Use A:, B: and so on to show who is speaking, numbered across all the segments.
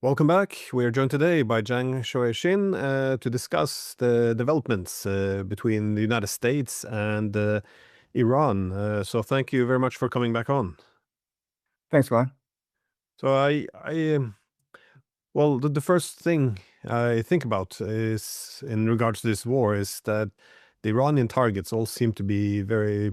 A: Welcome back. We are joined today by Jiang Xueqin to discuss the developments between the United States and Iran. So thank you very much for coming back on.
B: Thanks, Glenn.
A: So well, the first thing I think about is in regards to this war is that the Iranian targets all seem to be very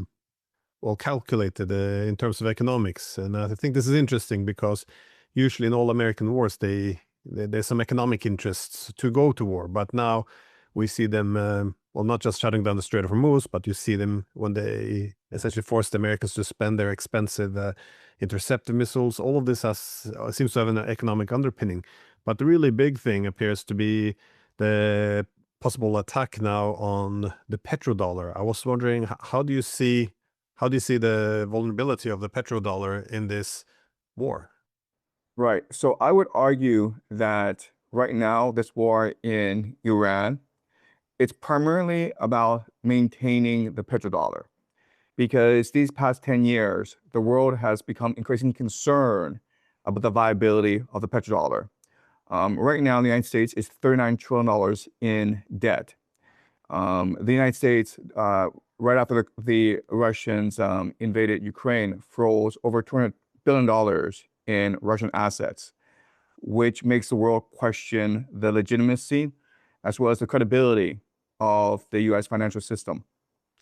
A: well calculated in terms of economics, and I think this is interesting because usually in all American wars there's some economic interests to go to war, but now we see them well, not just shutting down the Strait of Hormuz, but you see them when they essentially force the Americans to spend their expensive interceptor missiles. All of this seems to have an economic underpinning, but the really big thing appears to be the possible attack now on the petrodollar. I was wondering, how do you see the vulnerability of the petrodollar in this war?
B: Right. So I would argue that right now, this war in Iran, it's primarily about maintaining the petrodollar because these past 10 years, the world has become increasingly concerned about the viability of the petrodollar. Right now, the United States is $39 trillion in debt. The United States, right after the Russians invaded Ukraine, froze over $200 billion in Russian assets, which makes the world question the legitimacy as well as the credibility of the US financial system.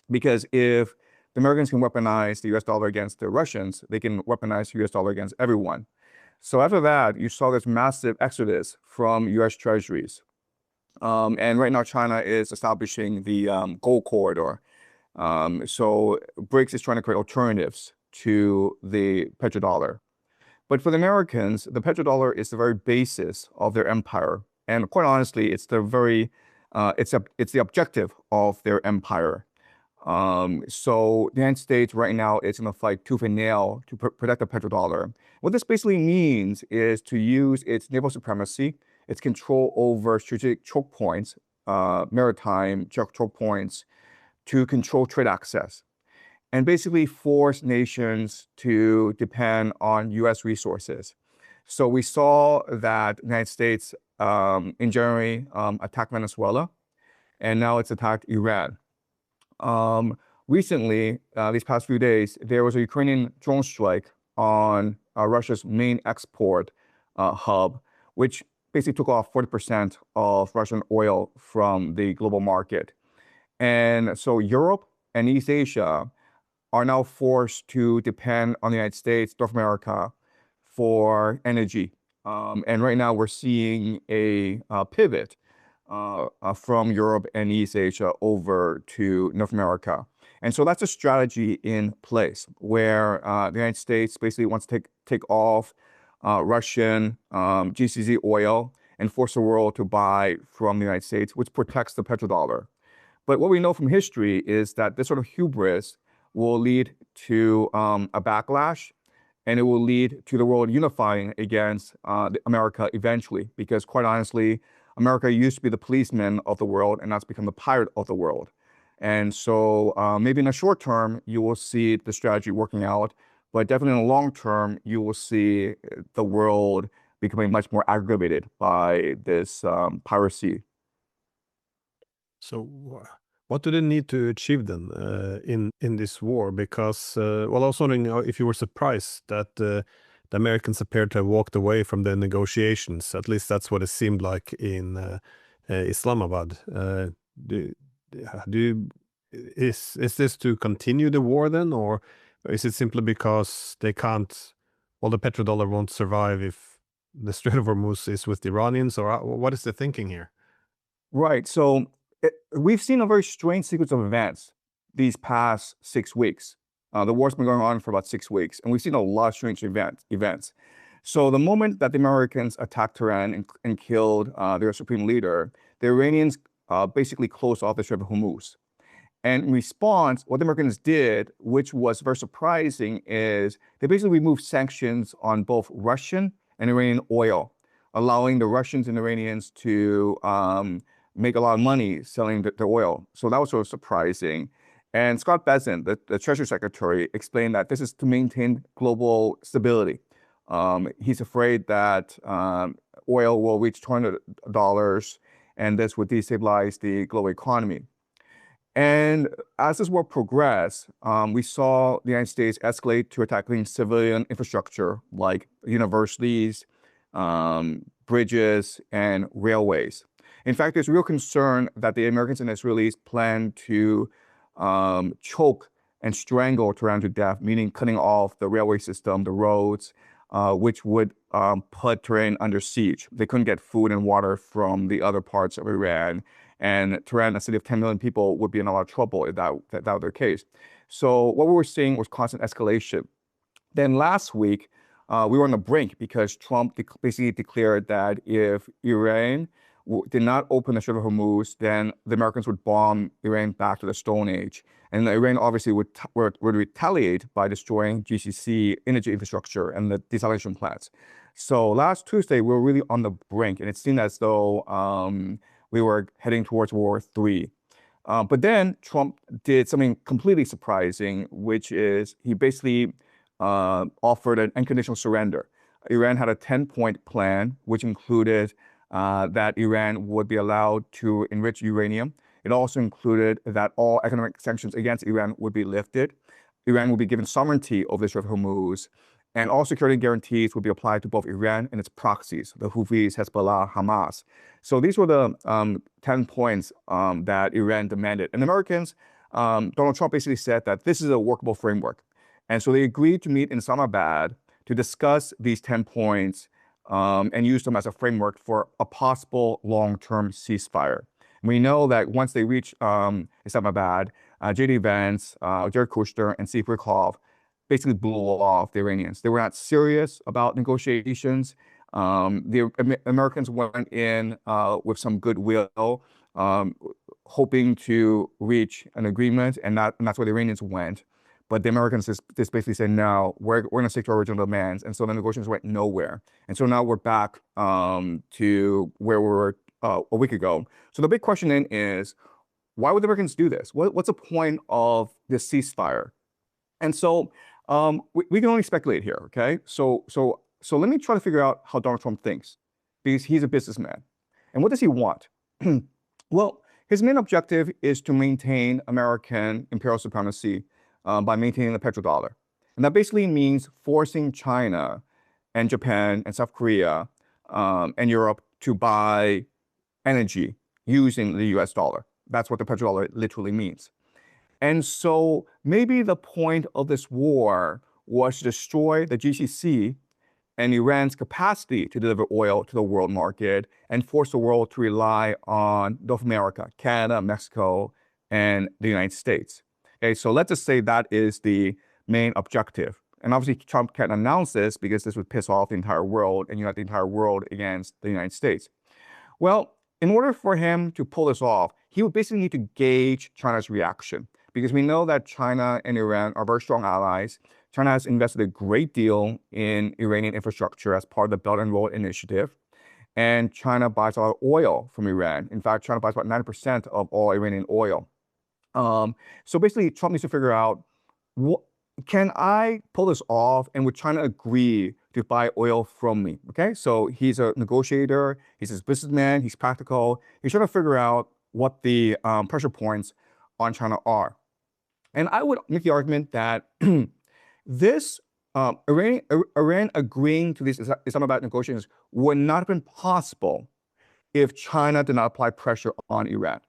B: Because if the Americans can weaponize the US dollar against the Russians, they can weaponize the US dollar against everyone. So after that, you saw this massive exodus from US treasuries. And right now, China is establishing the gold corridor. So BRICS is trying to create alternatives to the petrodollar. But for the Americans, the petrodollar is the very basis of their empire. And quite honestly, it's the objective of their empire. So the United States right now is going to fight tooth and nail to protect the petrodollar. What this basically means is to use its naval supremacy, its control over strategic choke points, maritime choke points, to control trade access, and basically force nations to depend on US resources. So we saw that the United States in January attacked Venezuela, and now it's attacked Iran. Recently, these past few days, there was a Ukrainian drone strike on Russia's main export hub, which basically took off 40% of Russian oil from the global market. And so Europe and East Asia are now forced to depend on the United States, North America, for energy. And right now we're seeing a pivot from Europe and East Asia over to North America. And so that's a strategy in place where the United States basically wants to take off Russian GCZ oil and force the world to buy from the United States, which protects the petrodollar. But what we know from history is that this sort of hubris will lead to a backlash, and it will lead to the world unifying against America eventually, because quite honestly, America used to be the policeman of the world, and that's become the pirate of the world. And so maybe in the short term, you will see the strategy working out, but definitely in the long term, you will see the world becoming much more aggravated by this piracy.
A: So what do they need to achieve then in this war? Because well, I was wondering if you were surprised that the Americans appeared to have walked away from the negotiations. At least that's what it seemed like in Islamabad. Do, is this to continue the war then, or is it simply because they can't? Well, the petrodollar won't survive if the Strait of Hormuz is with the Iranians, or what is the thinking here?
B: Right. So we've seen a very strange sequence of events these past 6 weeks. The war's been going on for about 6 weeks, and we've seen a lot of strange events. So the moment that the Americans attacked Tehran and killed their supreme leader, the Iranians basically closed off the Strait of Hormuz. And in response, what the Americans did, which was very surprising, is they basically removed sanctions on both Russian and Iranian oil, allowing the Russians and Iranians to make a lot of money selling the oil. So that was sort of surprising. And Scott Bessent, the Treasury Secretary, explained that this is to maintain global stability. He's afraid that oil will reach $200, and this would destabilize the global economy. And as this war progressed, we saw the United States escalate to attacking civilian infrastructure like universities, bridges, and railways. In fact, there's real concern that the Americans and Israelis plan to choke and strangle Tehran to death, meaning cutting off the railway system, the roads, which would put Tehran under siege. They couldn't get food and water from the other parts of Iran. And Tehran, a city of 10 million people, would be in a lot of trouble if that were the case. So what we were seeing was constant escalation. Then last week, we were on the brink because Trump basically declared that if Iran did not open the Strait of Hormuz, then the Americans would bomb Iran back to the Stone Age. And Iran obviously would retaliate by destroying GCC energy infrastructure and the desalination plants. So last Tuesday, we were really on the brink, and it seemed as though we were heading towards World War III. But then Trump did something completely surprising, which is he basically offered an unconditional surrender. Iran had a 10-point plan, which included that Iran would be allowed to enrich uranium. It also included that all economic sanctions against Iran would be lifted. Iran would be given sovereignty over the Strait of Hormuz, and all security guarantees would be applied to both Iran and its proxies, the Houthis, Hezbollah, Hamas. So these were the 10 points that Iran demanded. And Americans, Donald Trump basically said that this is a workable framework. And so they agreed to meet in Islamabad to discuss these 10 points and use them as a framework for a possible long-term ceasefire. We know that once they reach Islamabad, J.D. Vance, Jared Kushner, and Steve Witkoff basically blew off the Iranians. They were not serious about negotiations. The Americans went in with some goodwill, hoping to reach an agreement, and that's where the Iranians went. But the Americans just basically said, no, we're going to stick to our original demands. And so the negotiations went nowhere. And so now we're back to where we were a week ago. So the big question then is, why would the Americans do this? What's the point of this ceasefire? And so we can only speculate here, okay? So let me try to figure out how Donald Trump thinks, because he's a businessman. And what does he want? Well, his main objective is to maintain American imperial supremacy by maintaining the petrodollar. And that basically means forcing China and Japan and South Korea and Europe to buy energy using the US dollar. That's what the petrodollar literally means. And so maybe the point of this war was to destroy the GCC and Iran's capacity to deliver oil to the world market and force the world to rely on North America, Canada, Mexico, and the United States. Okay, so let's just say that is the main objective. And obviously Trump can't announce this because this would piss off the entire world and unite the entire world against the United States. Well, in order for him to pull this off, he would basically need to gauge China's reaction, because we know that China and Iran are very strong allies. China has invested a great deal in Iranian infrastructure as part of the Belt and Road Initiative. And China buys a lot of oil from Iran. In fact, China buys about 90% of all Iranian oil. So basically, Trump needs to figure out, can I pull this off, and would China agree to buy oil from me? Okay, so he's a negotiator, he's a businessman, he's practical. He's trying to figure out what the pressure points on China are. And I would make the argument that this Iran agreeing to these Islamabad negotiations would not have been possible if China did not apply pressure on Iran.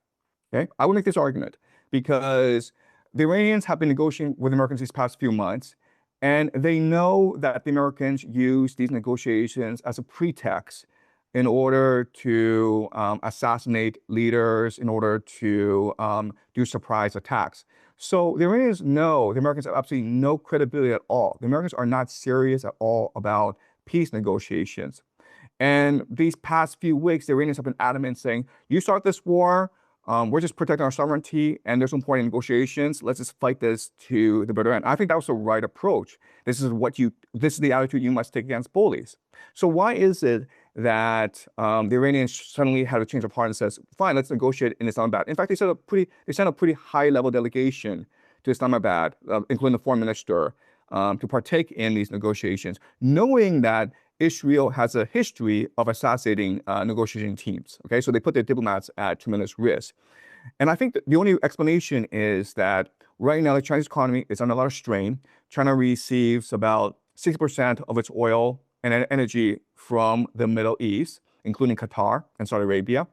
B: Okay, I would make this argument because the Iranians have been negotiating with the Americans these past few months, and they know that the Americans use these negotiations as a pretext in order to assassinate leaders, in order to do surprise attacks. So the Iranians know the Americans have absolutely no credibility at all. The Americans are not serious at all about peace negotiations. And these past few weeks, the Iranians have been adamant saying, you start this war, we're just protecting our sovereignty, and there's no point in negotiations. Let's just fight this to the bitter end. I think that was the right approach. This is the attitude you must take against bullies. So why is it that the Iranians suddenly had a change of heart and says, fine, let's negotiate in Islamabad? In fact, they sent a pretty high-level delegation to Islamabad, including the foreign minister, to partake in these negotiations, knowing that Israel has a history of assassinating negotiating teams. Okay, so they put their diplomats at tremendous risk. And I think that the only explanation is that right now the Chinese economy is under a lot of strain. China receives about 60% of its oil and energy from the Middle East, including Qatar and Saudi Arabia.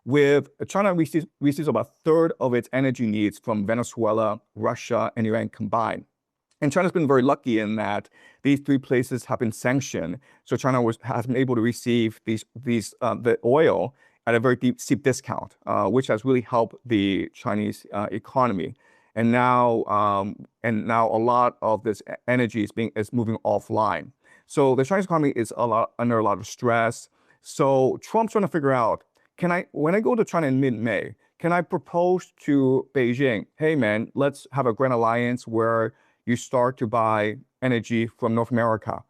B: With China receives about a third of its energy needs from Venezuela, Russia, and Iran combined. And China's been very lucky in that these three places have been sanctioned. So China has been able to receive the oil at a very steep discount, which has really helped the Chinese economy. And now a lot of this energy is moving offline. So the Chinese economy is under a lot of stress. So Trump's trying to figure out, when I go to China in mid-May, can I propose to Beijing, hey man, let's have a grand alliance where you start to buy energy from North America?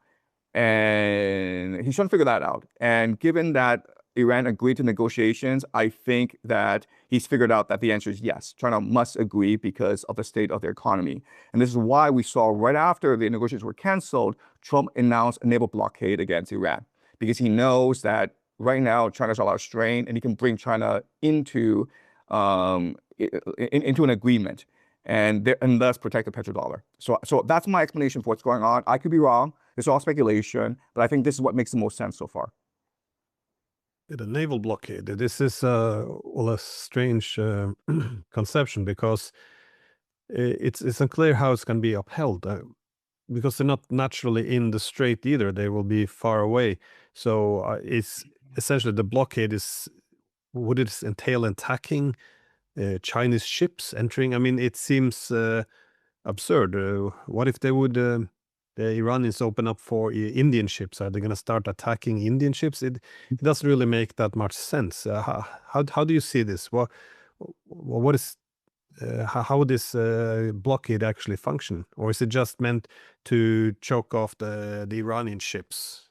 B: And he's trying to figure that out. And given that Iran agreed to negotiations, I think that he's figured out that the answer is yes. China must agree because of the state of their economy. And this is why we saw right after the negotiations were canceled, Trump announced a naval blockade against Iran, because he knows that right now China's a lot of strain and he can bring China into an agreement and thus protect the petrodollar. So that's my explanation for what's going on. I could be wrong. It's all speculation, but I think this is what makes the most sense so far.
A: The naval blockade. This is well, a strange conception, because it's unclear how it's going to be upheld, because they're not naturally in the strait either. They will be far away. So it's essentially the blockade is, would it entail attacking Chinese ships entering? I mean, it seems absurd. What if they would, the Iranians open up for Indian ships? Are they going to start attacking Indian ships? It doesn't really make that much sense. How do you see this? What is how would this blockade actually function, or is it just meant to choke off the Iranian ships?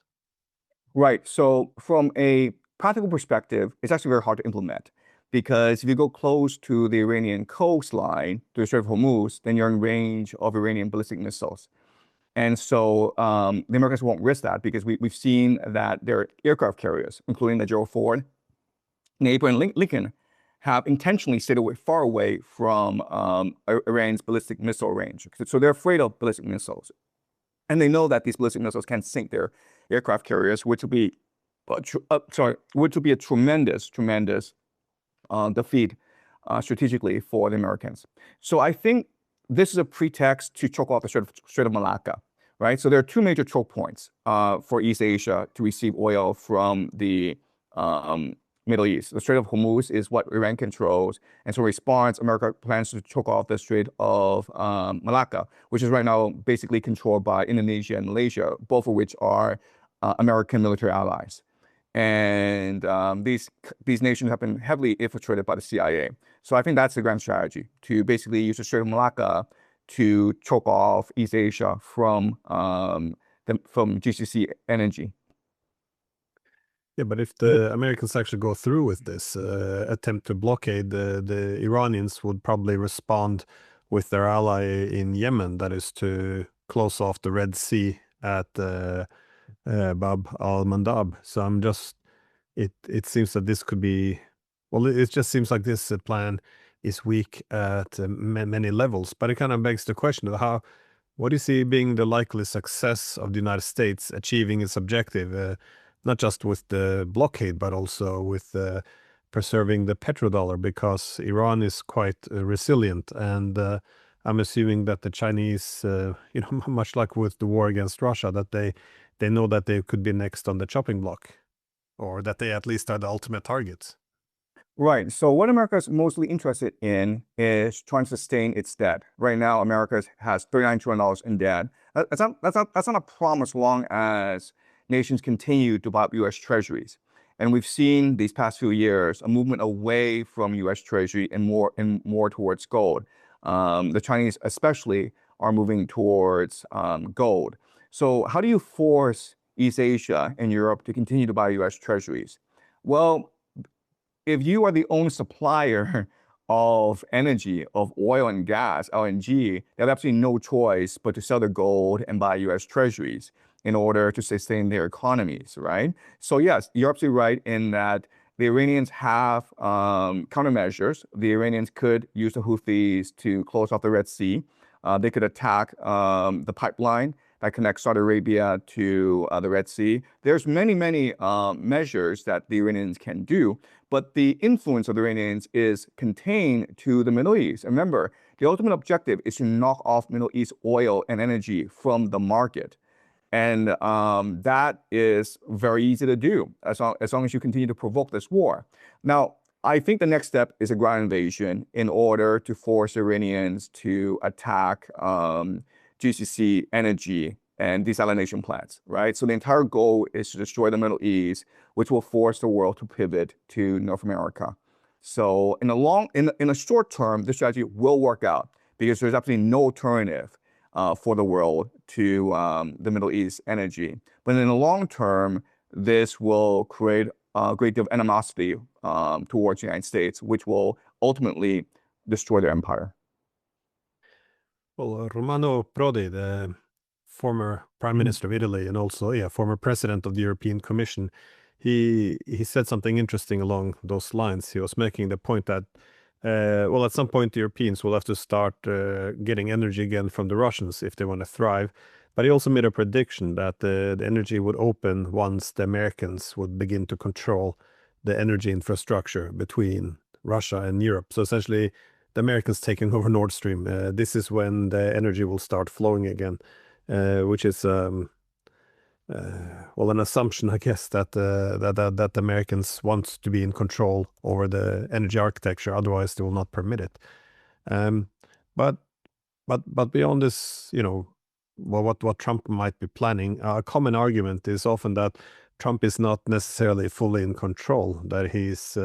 B: Right. So from a practical perspective, it's actually very hard to implement, because if you go close to the Iranian coastline, to the Strait of Hormuz, then you're in range of Iranian ballistic missiles. And so the Americans won't risk that, because we've seen that their aircraft carriers, including the Gerald Ford, and Abraham Lincoln, have intentionally stayed far away from Iran's ballistic missile range. So they're afraid of ballistic missiles. And they know that these ballistic missiles can sink their aircraft carriers, which would be a tremendous defeat strategically for the Americans. So I think this is a pretext to choke off the Strait of Malacca, right? So there are two major choke points for East Asia to receive oil from the Middle East. The Strait of Hormuz is what Iran controls, and so in response, America plans to choke off the Strait of Malacca, which is right now basically controlled by Indonesia and Malaysia, both of which are American military allies. And these nations have been heavily infiltrated by the CIA. So I think that's the grand strategy, to basically use the Strait of Malacca to choke off East Asia from GCC energy.
A: Yeah, but if the Americans actually go through with this attempt to blockade, the Iranians would probably respond with their ally in Yemen, that is to close off the Red Sea at Bab al-Mandab. So it seems that this could be, well, it just seems like this plan is weak at many levels. But it kind of begs the question of what do you see being the likely success of the United States achieving its objective, not just with the blockade, but also with preserving the petrodollar, because Iran is quite resilient. And I'm assuming that the Chinese, much like with the war against Russia, that they know that they could be next on the chopping block, or that they at least are the ultimate targets.
B: Right. So what America is mostly interested in is trying to sustain its debt. Right now, America has $39 trillion in debt. That's not a problem as long as nations continue to buy up U.S. treasuries. And we've seen these past few years a movement away from U.S. treasury and more towards gold. The Chinese especially are moving towards gold. So how do you force East Asia and Europe to continue to buy U.S. treasuries? Well, if you are the only supplier of energy, of oil and gas, LNG, they have absolutely no choice but to sell their gold and buy U.S. treasuries. in order to sustain their economies, right? So yes, you're absolutely right in that the Iranians have countermeasures. The Iranians could use the Houthis to close off the Red Sea. They could attack the pipeline that connects Saudi Arabia to the Red Sea. There's many, many measures that the Iranians can do, but the influence of the Iranians is contained to the Middle East. Remember, the ultimate objective is to knock off Middle East oil and energy from the market. And that is very easy to do as long as you continue to provoke this war. Now, I think the next step is a ground invasion in order to force Iranians to attack GCC energy and desalination plants, right? So the entire goal is to destroy the Middle East, which will force the world to pivot to North America. So in the short term, this strategy will work out because there's absolutely no alternative for the world to the Middle East energy. But in the long term, this will create a great deal of animosity towards the United States, which will ultimately destroy their empire.
A: Well, Romano Prodi, the former prime minister of Italy and also former president of the European Commission, he said something interesting along those lines. He was making the point that well, at some point the Europeans will have to start getting energy again from the Russians if they want to thrive. But he also made a prediction that the energy would open once the Americans would begin to control the energy infrastructure between Russia and Europe. So essentially, the Americans taking over Nord Stream. This is when the energy will start flowing again, which is well, an assumption, I guess, that the Americans want to be in control over the energy architecture. Otherwise, they will not permit it. But beyond this, well, what Trump might be planning, a common argument is often that Trump is not necessarily fully in control. That he's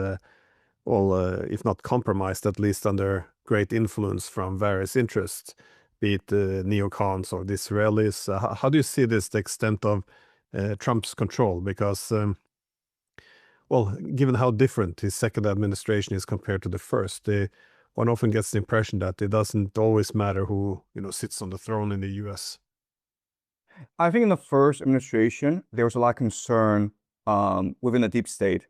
A: well, if not compromised, at least under great influence from various interests, be it the neocons or the Israelis. How do you see this, the extent of Trump's control? Because, well, given how different his second administration is compared to the first, one often gets the impression that it doesn't always matter who, sits on the throne in the U.S.
B: I think in the first administration, there was a lot of concern within the deep state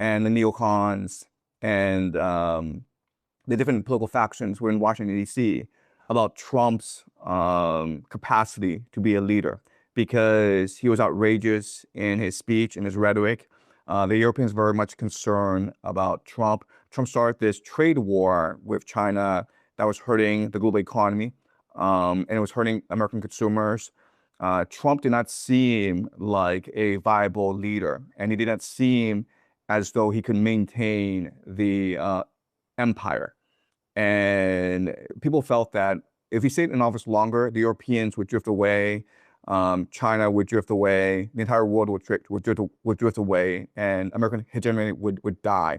B: and the neocons and the different political factions were in Washington, D.C. about Trump's capacity to be a leader because he was outrageous in his speech and his rhetoric. The Europeans were very much concerned about Trump. Trump started this trade war with China that was hurting the global economy, and it was hurting American consumers. Trump did not seem like a viable leader, and he did not seem as though he could maintain the empire. And people felt that if he stayed in office longer, the Europeans would drift away, China would drift away, the entire world would drift away, and American hegemony would die.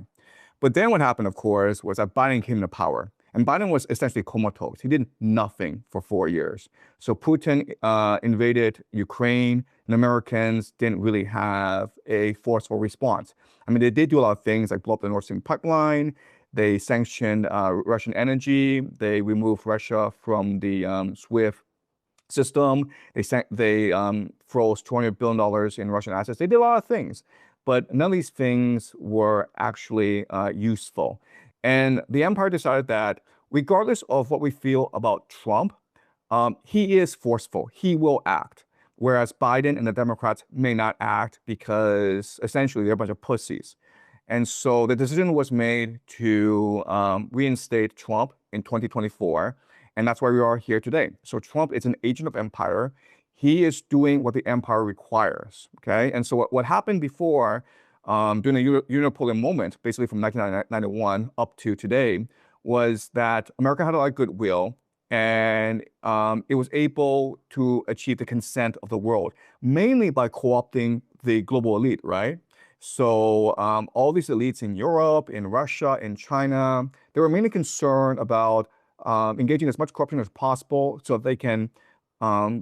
B: But then what happened, of course, was that Biden came to power. And Biden was essentially comatose. He did nothing for 4 years. So Putin invaded Ukraine, and Americans didn't really have a forceful response. I mean, they did do a lot of things like blow up the Nord Stream pipeline. They sanctioned Russian energy. They removed Russia from the SWIFT system. They froze $200 billion in Russian assets. They did a lot of things, but none of these things were actually useful. And the empire decided that regardless of what we feel about Trump, he is forceful. He will act. Whereas Biden and the Democrats may not act because essentially they're a bunch of pussies. And so the decision was made to reinstate Trump in 2024. And that's why we are here today. So Trump is an agent of empire. He is doing what the empire requires. Okay. And so what happened before during the Unipolar moment, basically from 1991 up to today, was that America had a lot of goodwill and it was able to achieve the consent of the world, mainly by co-opting the global elite, right? So all these elites in Europe, in Russia, in China, they were mainly concerned about engaging as much corruption as possible so that they can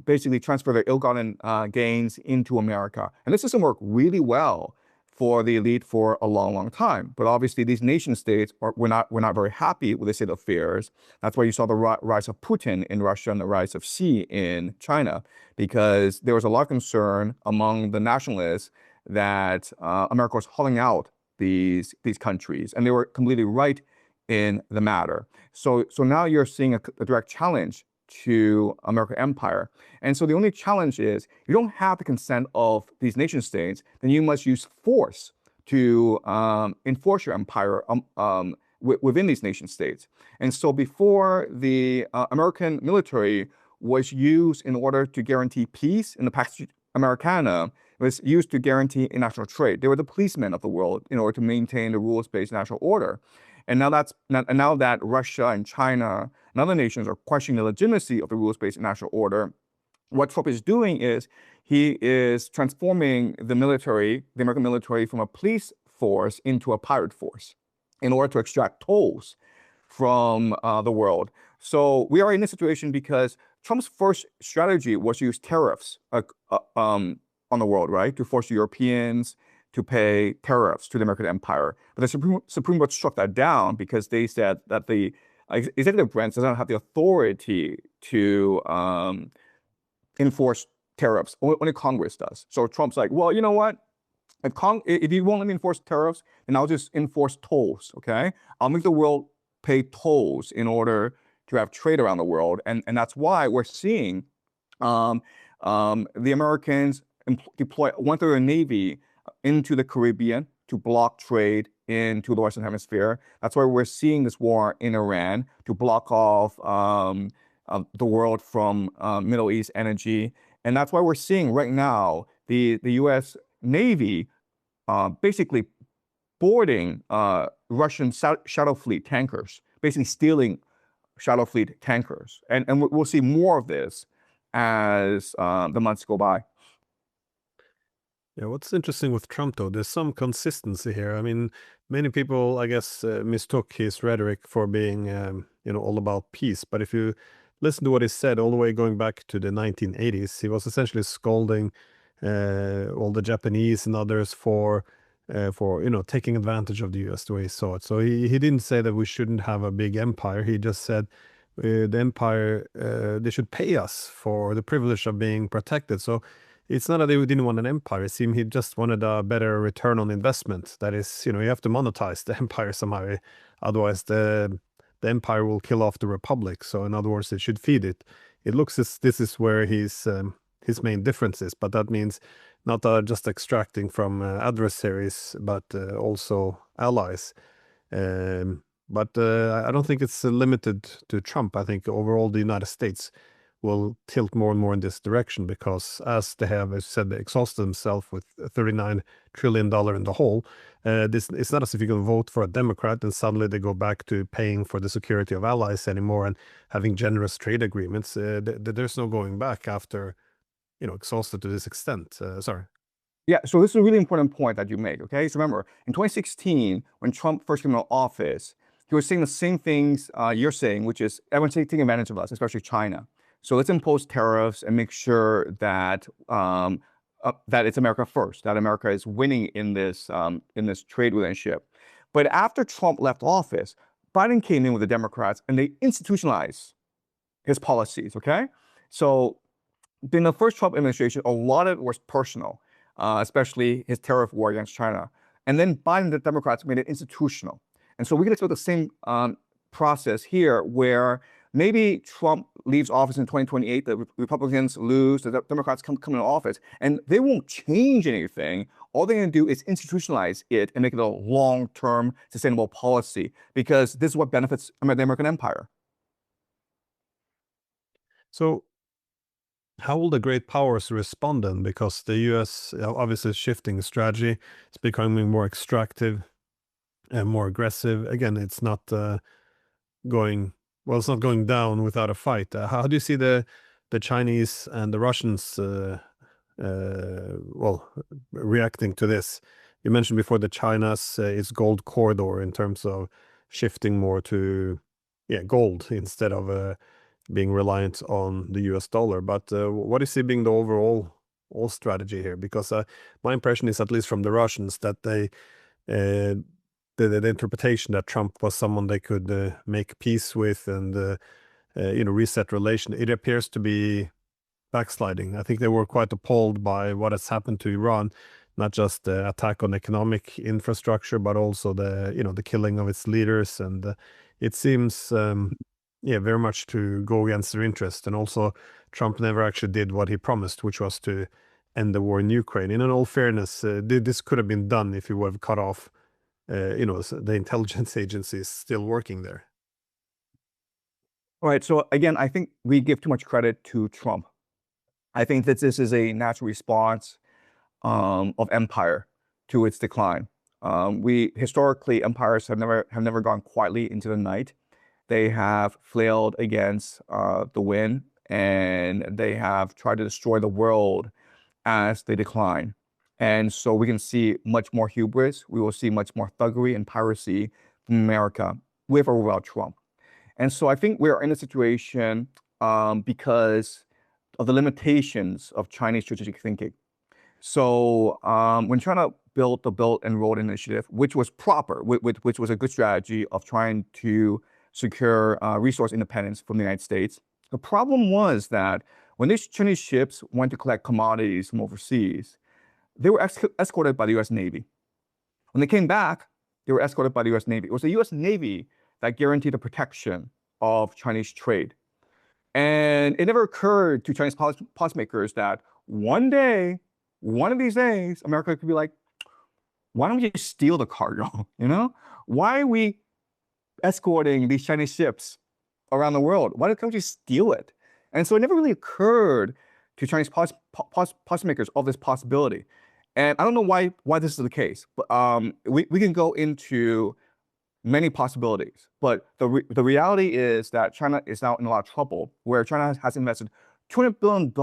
B: basically transfer their ill-gotten gains into America. And this system worked really well for the elite for a long, long time. But obviously, these nation states were not very happy with the state of affairs. That's why you saw the rise of Putin in Russia and the rise of Xi in China, because there was a lot of concern among the nationalists that America was hollowing out these countries, and they were completely right in the matter. So now you're seeing a direct challenge to American empire. And so the only challenge is you don't have the consent of these nation states, then you must use force to enforce your empire within these nation states. And so before the American military was used in order to guarantee peace in the Pax Americana, it was used to guarantee international trade. They were the policemen of the world in order to maintain the rules-based national order. And now that Russia and China and other nations are questioning the legitimacy of the rules-based international order, what Trump is doing is he is transforming the military, the American military, from a police force into a pirate force in order to extract tolls from the world. So we are in this situation because Trump's first strategy was to use tariffs on the world, right? To force the Europeans to pay tariffs to the American empire. But the Supreme Court struck that down because they said that the executive branch does not have the authority to enforce tariffs. Only Congress does. So Trump's like, well, you know what? If you won't let me enforce tariffs, then I'll just enforce tolls, okay? I'll make the world pay tolls in order to have trade around the world. And that's why we're seeing the Americans deploy one-third of the Navy into the Caribbean to block trade into the Western Hemisphere. That's why we're seeing this war in Iran to block off the world from Middle East energy. And that's why we're seeing right now the U.S. Navy basically boarding Russian shadow fleet tankers, basically stealing shadow fleet tankers. And we'll see more of this as the months go by.
A: Yeah, what's interesting with Trump, though, there's some consistency here. I mean, many people, I guess, mistook his rhetoric for being, all about peace. But if you listen to what he said all the way going back to the 1980s, he was essentially scolding all the Japanese and others for taking advantage of the U.S. the way he saw it. So he didn't say that we shouldn't have a big empire. He just said the empire, they should pay us for the privilege of being protected. So it's not that he didn't want an empire. It seemed he just wanted a better return on investment. That is, you have to monetize the empire somehow. Otherwise, the empire will kill off the republic. So in other words, it should feed it. It looks as this is where his main difference is. But that means not just extracting from adversaries, but also allies. But I don't think it's limited to Trump. I think overall the United States will tilt more and more in this direction because as they have, as said, they exhausted themselves with $39 trillion in the hole. It's not as if you can vote for a Democrat and suddenly they go back to paying for the security of allies anymore and having generous trade agreements. There's no going back after, exhausted to this extent. Sorry.
B: Yeah, so this is a really important point that you make, okay? So remember, in 2016, when Trump first came into office, he was saying the same things you're saying, which is everyone's taking advantage of us, especially China. So let's impose tariffs and make sure that that it's America first, that America is winning in this trade relationship. But after Trump left office, Biden came in with the Democrats and they institutionalized his policies, okay? So in the first Trump administration, a lot of it was personal, especially his tariff war against China. And then Biden and the Democrats made it institutional. And so we can expect the same process here where maybe Trump leaves office in 2028, the Republicans lose, the Democrats come into office, and they won't change anything. All they're going to do is institutionalize it and make it a long-term sustainable policy because this is what benefits the American empire.
A: So how will the great powers respond then? Because the U.S. obviously is shifting strategy. It's becoming more extractive and more aggressive. Again, it's not going it's not going down without a fight. How do you see the Chinese and the Russians reacting to this? You mentioned before that China's its gold corridor in terms of shifting more to gold instead of being reliant on the US dollar. But what is it being the overall strategy here? Because my impression is, at least from the Russians, that they the interpretation that Trump was someone they could make peace with and reset relation. It appears to be backsliding. I think they were quite appalled by what has happened to Iran, not just the attack on economic infrastructure, but also the killing of its leaders. And it seems, very much to go against their interest. And also, Trump never actually did what he promised, which was to end the war in Ukraine. And in all fairness, this could have been done if he would have cut off, the intelligence agencies still working there.
B: All right. So again, I think we give too much credit to Trump. I think that this is a natural response of empire to its decline. Historically, empires have never gone quietly into the night. They have flailed against the wind, and they have tried to destroy the world as they decline. And so we can see much more hubris. We will see much more thuggery and piracy from America with or without Trump. And so I think we're in a situation because of the limitations of Chinese strategic thinking. So when China built the Belt and Road Initiative, which was proper, which was a good strategy of trying to secure resource independence from the United States, the problem was that when these Chinese ships went to collect commodities from overseas, they were escorted by the U.S. Navy. When they came back, they were escorted by the U.S. Navy. It was the U.S. Navy that guaranteed the protection of Chinese trade. And it never occurred to Chinese policymakers that one day, one of these days, America could be like, why don't we just steal the cargo? Why are we escorting these Chinese ships around the world? Why don't we steal it? And so it never really occurred to Chinese policymakers of this possibility. And I don't know why this is the case, but we can go into many possibilities. But the reality is that China is now in a lot of trouble, where China has invested $200 billion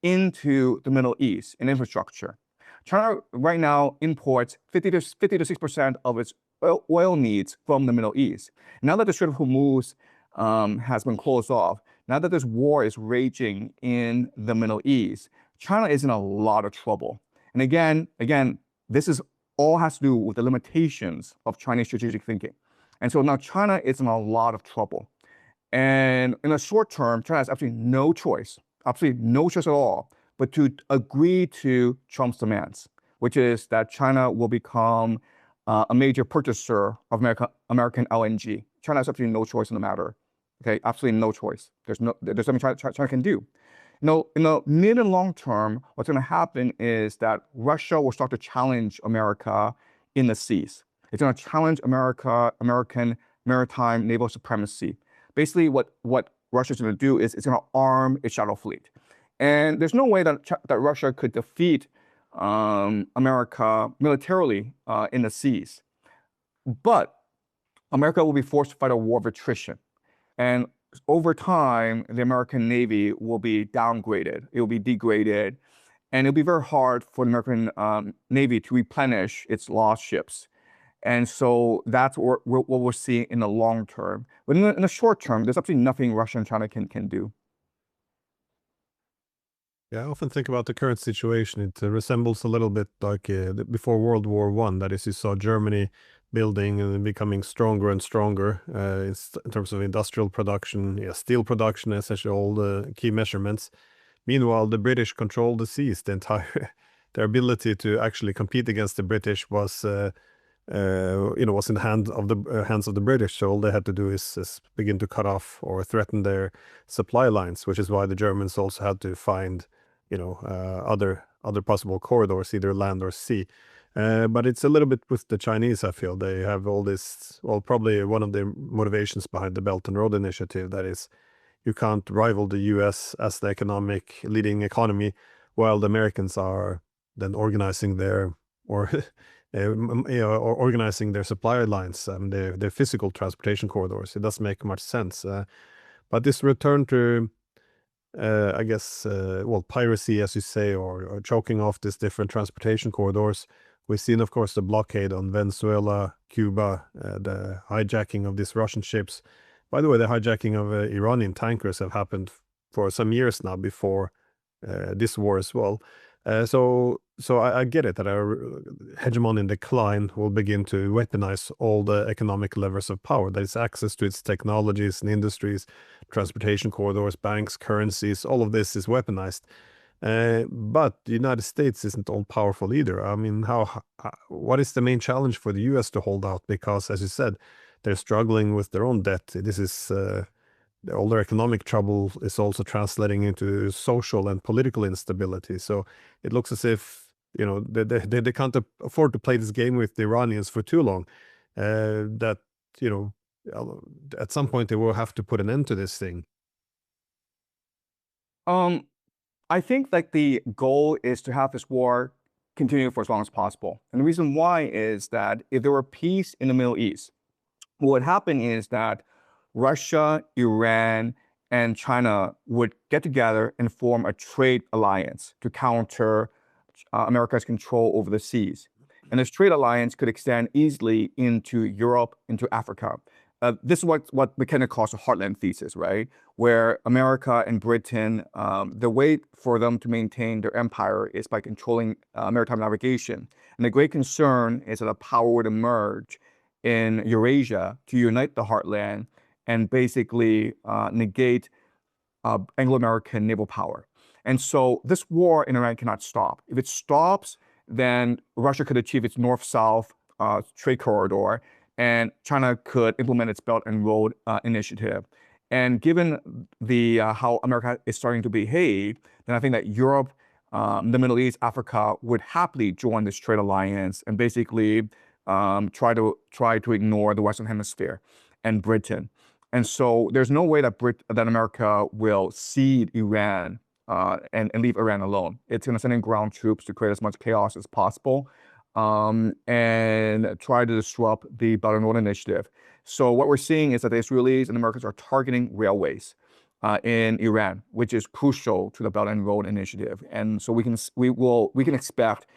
B: into the Middle East in infrastructure. China right now imports 50 to 6% of its oil needs from the Middle East. Now that the Strait of Hormuz has been closed off, now that this war is raging in the Middle East, China is in a lot of trouble. And again, this is all has to do with the limitations of Chinese strategic thinking. And so now China is in a lot of trouble. And in the short term, China has absolutely no choice at all, but to agree to Trump's demands, which is that China will become a major purchaser of American LNG. China has absolutely no choice in the matter. Okay, absolutely no choice. There's nothing China can do. In the mid and long term, what's going to happen is that Russia will start to challenge America in the seas. It's going to challenge American maritime naval supremacy. Basically, what Russia's going to do is it's going to arm its shadow fleet. And there's no way that Russia could defeat America militarily in the seas. But America will be forced to fight a war of attrition. And over time, the American Navy will be downgraded. It will be degraded. And it'll be very hard for the American Navy to replenish its lost ships. And so that's what we're seeing in the long term. But in the short term, there's absolutely nothing Russia and China can do.
A: Yeah, I often think about the current situation. It resembles a little bit like before World War I. That is, you saw Germany building and becoming stronger and stronger in terms of industrial production, steel production, essentially all the key measurements. Meanwhile, the British controlled the seas. Their ability to actually compete against the British was in the hands of the British. So all they had to do is begin to cut off or threaten their supply lines, which is why the Germans also had to find other possible corridors, either land or sea. But it's a little bit with the Chinese, I feel. They have all this, well, probably one of the motivations behind the Belt and Road Initiative, that is, you can't rival the US as the leading economy, while the Americans are then organizing their organizing their supply lines and their physical transportation corridors. It doesn't make much sense. But this return to I guess, piracy, as you say, or choking off these different transportation corridors. We've seen, of course, the blockade on Venezuela, Cuba, the hijacking of these Russian ships. By the way, the hijacking of Iranian tankers have happened for some years now before this war as well. So I get it that our hegemon in decline will begin to weaponize all the economic levers of power. That is access to its technologies and industries, transportation corridors, banks, currencies. All of this is weaponized. But the United States isn't all powerful either. I mean, what is the main challenge for the US to hold out? Because, as you said, they're struggling with their own debt. This is all their economic trouble is also translating into social and political instability. So it looks as if, they can't afford to play this game with the Iranians for too long. That, at some point they will have to put an end to this thing.
B: I think like the goal is to have this war continue for as long as possible. And the reason why is that if there were peace in the Middle East, what would happen is that Russia, Iran, and China would get together and form a trade alliance to counter America's control over the seas. And this trade alliance could extend easily into Europe, into Africa. This is what McKenna calls the Heartland thesis, right? Where America and Britain, the way for them to maintain their empire is by controlling maritime navigation. And the great concern is that a power would emerge in Eurasia to unite the Heartland and basically negate Anglo-American naval power. And so this war in Iran cannot stop. If it stops, then Russia could achieve its north-south trade corridor, and China could implement its Belt and Road initiative. And given the how America is starting to behave, then I think that Europe, the Middle East, Africa would happily join this trade alliance and basically try to ignore the Western Hemisphere and Britain. And so there's no way that America will cede Iran and leave Iran alone. It's going to send in ground troops to create as much chaos as possible and try to disrupt the Belt and Road Initiative. So what we're seeing is that the Israelis and Americans are targeting railways in Iran, which is crucial to the Belt and Road Initiative. And so we can expect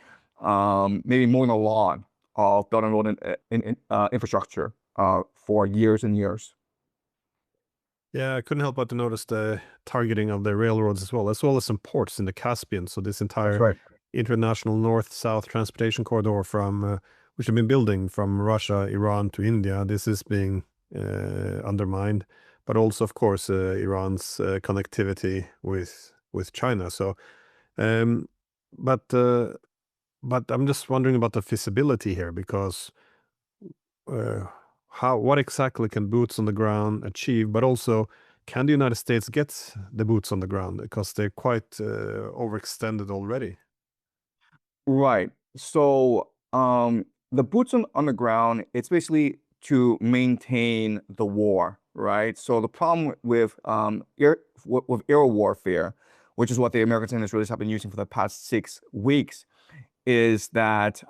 B: maybe mowing the lawn of Belt and Road infrastructure for years and years.
A: Yeah, I couldn't help but to notice the targeting of the railroads as well as some ports in the Caspian. So this entire international north-south transportation corridor which have been building from Russia, Iran to India, this is being undermined. But also, of course, Iran's connectivity with China. So, but I'm just wondering about the feasibility here, because what exactly can boots on the ground achieve, but also can the United States get the boots on the ground, because they're quite overextended already.
B: Right. So the boots on the ground, it's basically to maintain the war, right? So the problem with air warfare, which is what the Americans and Israelis have been using for the past 6 weeks, is that it's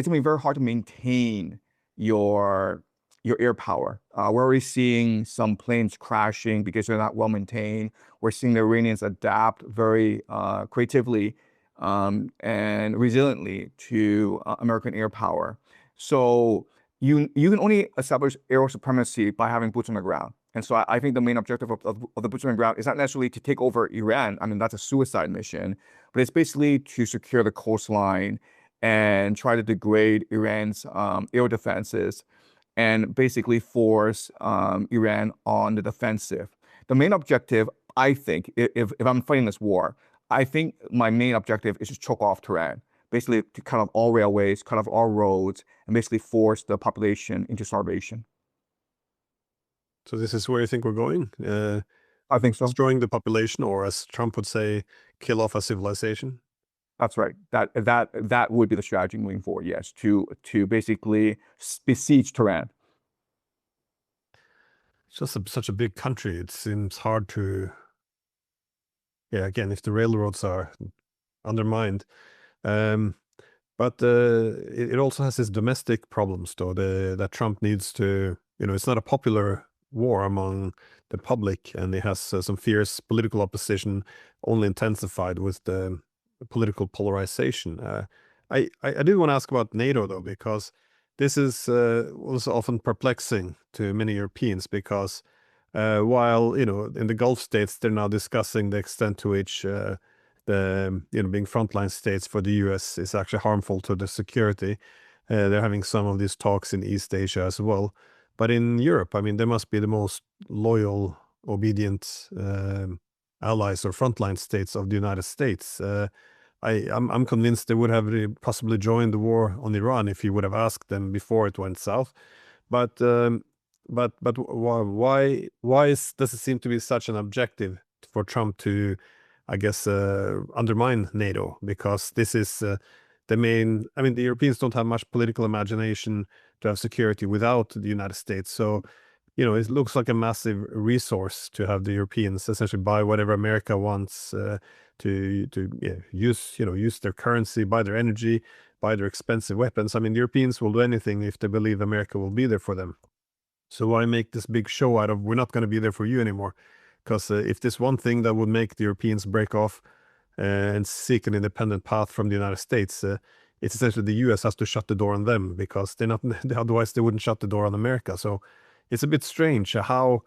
B: gonna be very hard to maintain your air power. We're already seeing some planes crashing because they're not well maintained. We're seeing the Iranians adapt very creatively and resiliently to American air power. So you can only establish air supremacy by having boots on the ground. And so I think the main objective of the boots on the ground is not necessarily to take over Iran. I mean, that's a suicide mission, but it's basically to secure the coastline and try to degrade Iran's air defenses and basically force Iran on the defensive. The main objective, I think, if I'm fighting this war, I think my main objective is to choke off Tehran, basically to cut off all railways, cut off all roads, and basically force the population into starvation.
A: So this is where you think we're going?
B: I think so.
A: Destroying the population, or as Trump would say, kill off a civilization?
B: That's right. That would be the strategy moving forward. Yes, to basically besiege Tehran.
A: It's just such a big country. It seems hard to. Yeah, again, if the railroads are undermined, but it also has its domestic problems, though. That Trump needs to. It's not a popular war among the public, and it has some fierce political opposition, only intensified with the political polarization. I do want to ask about NATO, though, because this is was often perplexing to many Europeans, because while in the Gulf states they're now discussing the extent to which the being frontline states for the U.S. is actually harmful to the security. They're having some of these talks in East Asia as well. But in Europe, I mean, they must be the most loyal, obedient allies or frontline states of the United States. I'm convinced they would have possibly joined the war on Iran if you would have asked them before it went south. But does it seem to be such an objective for Trump to, I guess, undermine NATO? Because this is the main. I mean, the Europeans don't have much political imagination to have security without the United States. So, it looks like a massive resource to have the Europeans essentially buy whatever America wants to use their currency, buy their energy, buy their expensive weapons. I mean, the Europeans will do anything if they believe America will be there for them. So why make this big show out of we're not going to be there for you anymore? Because if there's one thing that would make the Europeans break off and seek an independent path from the United States, it's essentially the U.S. has to shut the door on them because they're not. Otherwise, they wouldn't shut the door on America. So it's a bit strange how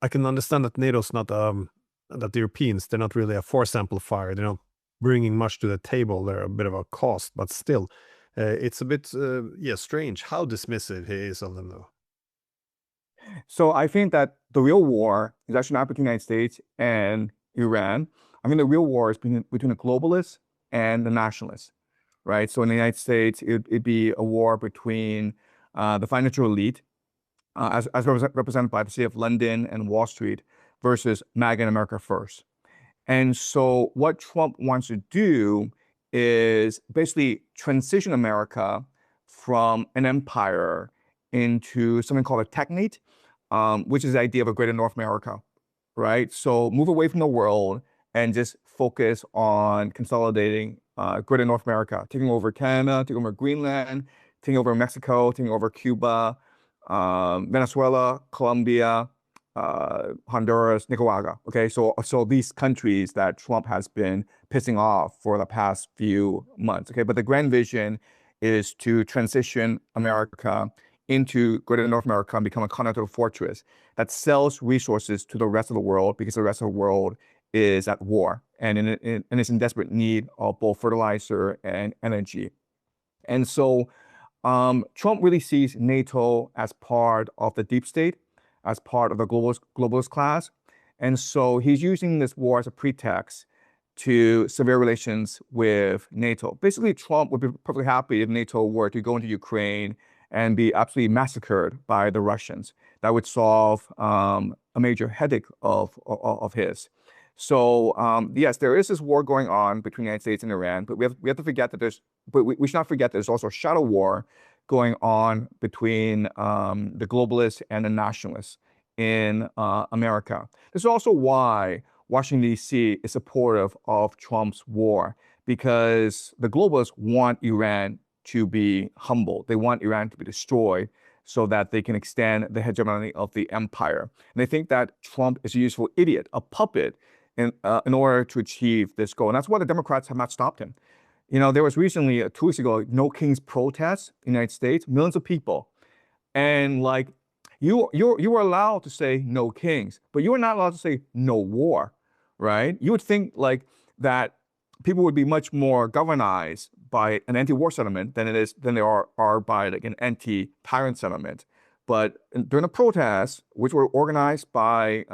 A: I can understand that NATO's not that the Europeans, they're not really a force amplifier. They're not bringing much to the table. They're a bit of a cost, but still, it's a bit strange how dismissive he is of them, though.
B: So I think that the real war is actually not between the United States and Iran. I mean, the real war is between the globalists and the nationalists, right? So in the United States, it'd be a war between the financial elite, as represented by the city of London and Wall Street, versus MAGA and America First. And so what Trump wants to do is basically transition America from an empire into something called a technate, which is the idea of a greater North America, right? So move away from the world and just focus on consolidating greater North America, taking over Canada, taking over Greenland, taking over Mexico, taking over Cuba, Venezuela, Colombia, Honduras, Nicaragua. Okay, so these countries that Trump has been pissing off for the past few months. Okay, but the grand vision is to transition America into greater North America and become a continental fortress that sells resources to the rest of the world because the rest of the world is at war and is in desperate need of both fertilizer and energy. And so Trump really sees NATO as part of the deep state, as part of the globalist class. And so he's using this war as a pretext to sever relations with NATO. Basically, Trump would be perfectly happy if NATO were to go into Ukraine and be absolutely massacred by the Russians. That would solve a major headache of his. So yes, there is this war going on between the United States and Iran, but we have to forget that we should not forget there's also a shadow war going on between the globalists and the nationalists in America. This is also why Washington, D.C. is supportive of Trump's war, because the globalists want Iran to be humbled. They want Iran to be destroyed so that they can extend the hegemony of the empire. And they think that Trump is a useful idiot, a puppet, in order to achieve this goal. And that's why the Democrats have not stopped him. There was recently, 2 weeks ago, No Kings protests in the United States, millions of people. And like, you were allowed to say no kings, but you were not allowed to say no war, right? You would think like that people would be much more governized by an anti-war settlement than they are by like an anti-tyrant settlement. But during the protests, which were organized by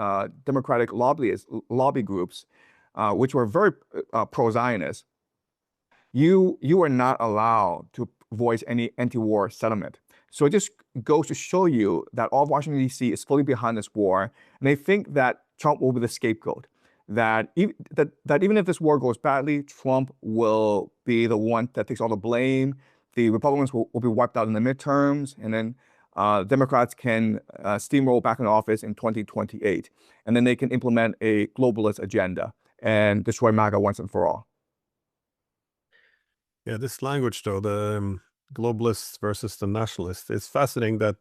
B: Democratic lobby groups, which were very pro-Zionist, you are not allowed to voice any anti-war sentiment. So it just goes to show you that all of Washington, D.C. is fully behind this war, and they think that Trump will be the scapegoat. That even if this war goes badly, Trump will be the one that takes all the blame. The Republicans will be wiped out in the midterms, and then Democrats can steamroll back in office in 2028. And then they can implement a globalist agenda and destroy MAGA once and for all.
A: Yeah, this language, though, the globalists versus the nationalists, it's fascinating that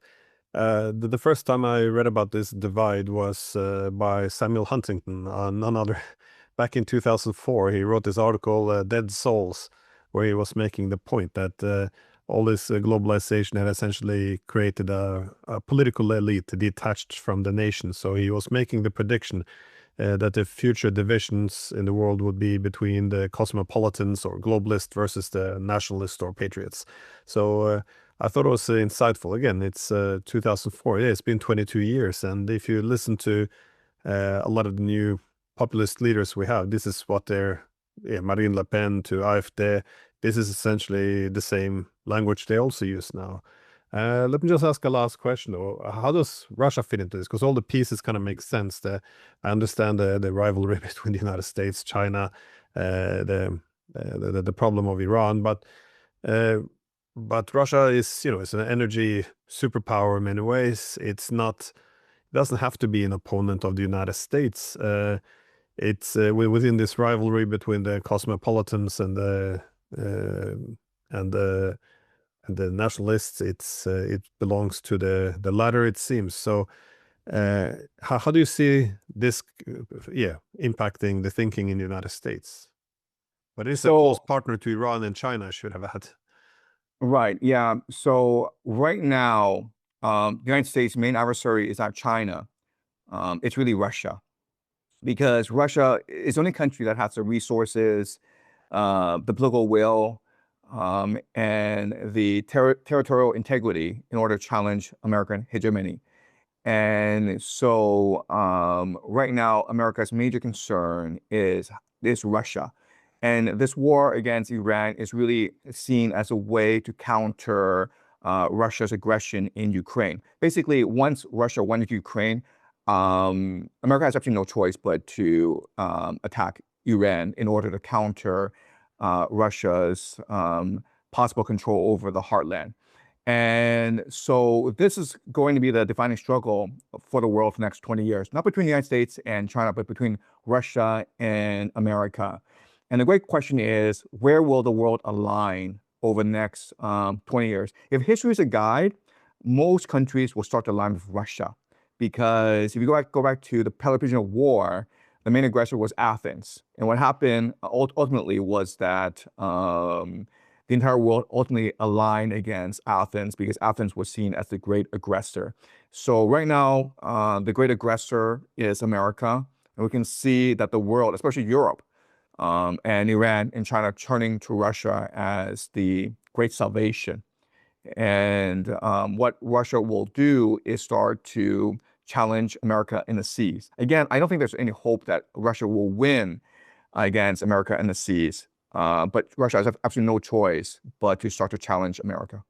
A: the first time I read about this divide was by Samuel Huntington, none other. Back in 2004, he wrote this article, Dead Souls, where he was making the point that all this globalization had essentially created a political elite detached from the nation. So he was making the prediction that the future divisions in the world would be between the cosmopolitans or globalists versus the nationalists or patriots. So I thought it was insightful. Again, it's 2004. Yeah, it's been 22 years. And if you listen to a lot of the new populist leaders we have, this is what they're, Marine Le Pen to AfD, this is essentially the same language they also use now. Let me just ask a last question, though. How does Russia fit into this? Because all the pieces kind of make sense. I understand the rivalry between the United States, China, the problem of Iran, but Russia is, it's an energy superpower in many ways. It doesn't have to be an opponent of the United States. It's within this rivalry between the cosmopolitans and the nationalists. It belongs to the latter, it seems. So how do you see this impacting the thinking in the United States? But it's a close partner to Iran and China should have had.
B: Right. Yeah. So right now, the United States' main adversary is not China. It's really Russia, because Russia is the only country that has the resources, the political will, and the territorial integrity in order to challenge American hegemony. And so right now, America's major concern is Russia. And this war against Iran is really seen as a way to counter Russia's aggression in Ukraine. Basically, once Russia went into Ukraine, America has absolutely no choice but to attack Iran in order to counter Russia's possible control over the Heartland. And so this is going to be the defining struggle for the world for the next 20 years, not between the United States and China, but between Russia and America. And the great question is, where will the world align over the next 20 years? If history is a guide, most countries will start to align with Russia. Because if you go back to the Peloponnesian War, the main aggressor was Athens. And what happened ultimately was that the entire world ultimately aligned against Athens, because Athens was seen as the great aggressor. So right now, the great aggressor is America. And we can see that the world, especially Europe, and Iran and China, turning to Russia as the great salvation. And what Russia will do is start to challenge America in the seas. Again, I don't think there's any hope that Russia will win against America in the seas. But Russia has absolutely no choice but to start to challenge America.